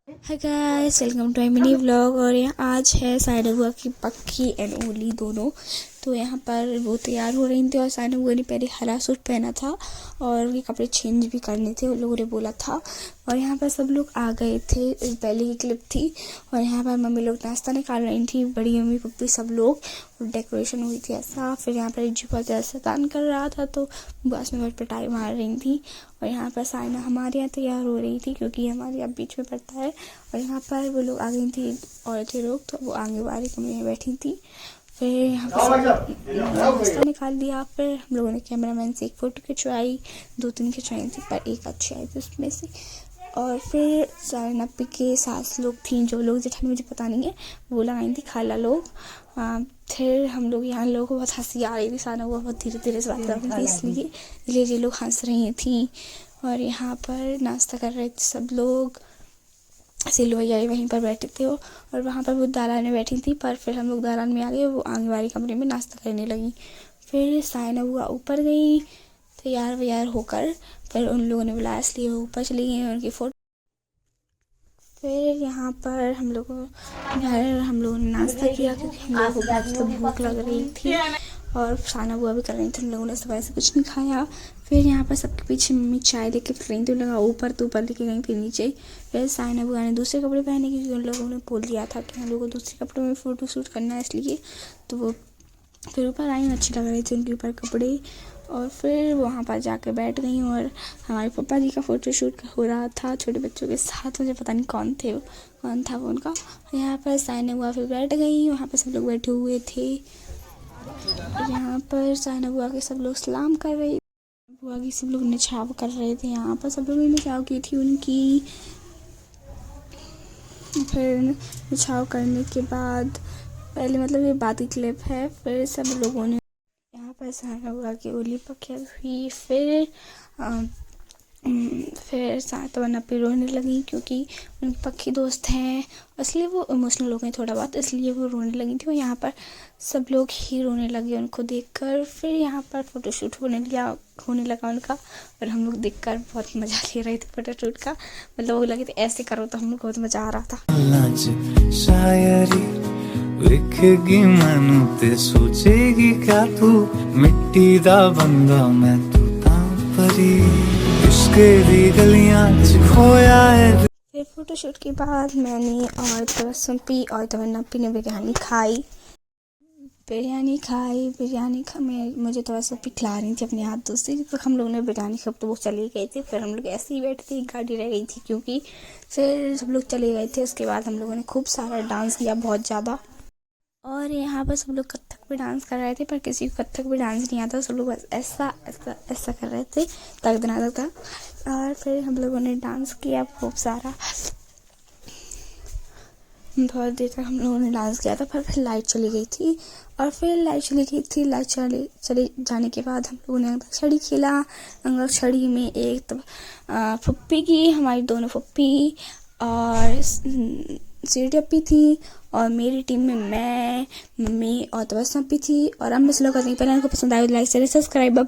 Hi guys, welcome to mini vlog. और यहाँ आज है साइना बुआ की पक्की एंड ओली दोनों। तो यहाँ पर वो तैयार हो रही थी और साइना बुआ ने पहले हरा सूट पहना था और उनके कपड़े चेंज भी करने थे, उन लोगों ने बोला था। और यहाँ पर सब लोग आ गए थे, पहले की क्लिप थी। और यहाँ पर मम्मी लोग नाश्ता निकाल रही थी, बड़ी मम्मी पप्पी सब लोग, और डेकोरेशन हुई थी ऐसा। फिर यहाँ पर रिज्जू बहुत ज़्यादा शैतान कर रहा था तो बस में बहुत पिटाई मार रही थी। और यहाँ पर साइना हमारे यहाँ तैयार हो रही थी क्योंकि हमारे यहाँ बीच में पड़ता है। और यहाँ पर वो लोग आ गई थी, औरतें लोग, तो वो आगे वाली कमरे में बैठी थी। फिर यहाँ पर नाश्ता निकाल दिया। फिर हम लोगों ने कैमरामैन से एक फ़ोटो खिंचवाई, 2-3 खिंचवाई थी पर एक अच्छी आई थी उसमें से। और फिर साइना पी के सास लोग थी, जो लोग जेठानी मुझे पता नहीं है, वो लगाई थी खाला लोग। फिर हम लोग यहाँ लोगों को बहुत हंसी आ रही थी, साइना वो बहुत धीरे धीरे से बात कर रही थी, इसलिए ये लोग हंस रही थी। और यहाँ पर नाश्ता कर रहे थे सब लोग, सिल्लू भैया वहीं पर बैठे थे और वहाँ पर वो दालान में बैठी थी। पर फिर हम लोग दालान में आ गए, वो आगे वाली कमरे में नाश्ता करने लगी। फिर साइना बुआ ऊपर गई तैयार व्यार होकर, फिर उन लोगों ने बुलाया इसलिए वो ऊपर चली गई उनकी फोटो। फिर यहाँ पर हम लोगों ने नाश्ता किया क्योंकि हम लोगों को बहुत भूख लग रही थी और साइना बुआ भी कर रही थी, हम लोगों ने सुबह से कुछ नहीं खाया। फिर यहाँ पर सबके पीछे मम्मी चाय लेके फिर रही थी, लगा ऊपर तो ऊपर लेके गई फिर नीचे। फिर साइना बुआ ने दूसरे कपड़े पहने क्योंकि उन लोगों ने बोल दिया था कि हम लोगों को दूसरे कपड़ों में फ़ोटो शूट करना है, इसलिए तो वो फिर ऊपर आई, अच्छी लग रही थी उनके ऊपर कपड़े। और फिर वहाँ पर जाके बैठ गई और हमारे पापा जी का फ़ोटो शूट हो रहा था छोटे बच्चों के साथ, मुझे पता नहीं कौन था वो उनका। यहाँ पर साइना बुआ फिर बैठ गई, वहाँ पर सब लोग बैठे हुए थे। यहाँ पर साइना बुआ के सब लोग सलाम कर रहे, बुआ की सब लोग निछाव कर रहे थे। यहाँ पर सब लोगों ने निछाव की थी उनकी। फिर निछाव करने के बाद पहले मतलब ये बात की क्लिप है, फिर सब लोगों ने यहाँ पर साइना बुआ की ओली पकी हुई। फिर सातवन अपी रोने लगी क्योंकि उनकी पक्की दोस्त हैं, इसलिए वो इमोशनल हो गई थोड़ा बहुत, इसलिए वो रोने लगी थी। और यहाँ पर सब लोग ही रोने लगे उनको देखकर। फिर यहाँ पर फ़ोटोशूट होने लगा उनका और हम लोग देखकर बहुत मज़ा ले रहे थे फ़ोटोशूट का। मतलब वो लगे थे ऐसे करो तो हम लोग को बहुत मज़ा आ रहा था। शायरी लिखेगी मैनू ते सोचेगी क्या तू, मिट्टी दा बंदा मैं तू तां परी, इसके दी गलियां च खोया है। फिर फ़ोटोशूट के बाद मैंने और तबस्सुम पी और तमन्ना पी ने बिरयानी खाई। मुझे तबस्सुम पी खिला रही थी अपने हाथों से। जब तक हम लोग ने बिरयानी खाई तो वो चले गए थे। फिर हम लोग ऐसे ही बैठे थे, गाड़ी रह गई थी क्योंकि फिर सब लोग चले गए थे। उसके बाद हम लोगों ने खूब सारा डांस किया, बहुत ज़्यादा। और यहाँ पर सब लोग कथक भी डांस कर रहे थे पर किसी को कथक भी डांस नहीं आता, सब लोग बस ऐसा ऐसा ऐसा कर रहे थे तक। और फिर हम लोगों ने डांस किया खूब सारा, बहुत देर तक हम लोगों ने डांस किया था। फिर लाइट चली गई थी लाइट चले जाने के बाद हम लोगों ने अंताक्षरी खेला। अंताक्षरी में एक फुप्पी की, हमारी दोनों फुप्पी और सीढ़ी अपी थी और मेरी टीम में मैं, मम्मी और तबस्सुम अपी थी। और अब मैं स्लो कर रही हूँ, पहले उनको पसंद आए लाइक शेयर सब्सक्राइब, बाय।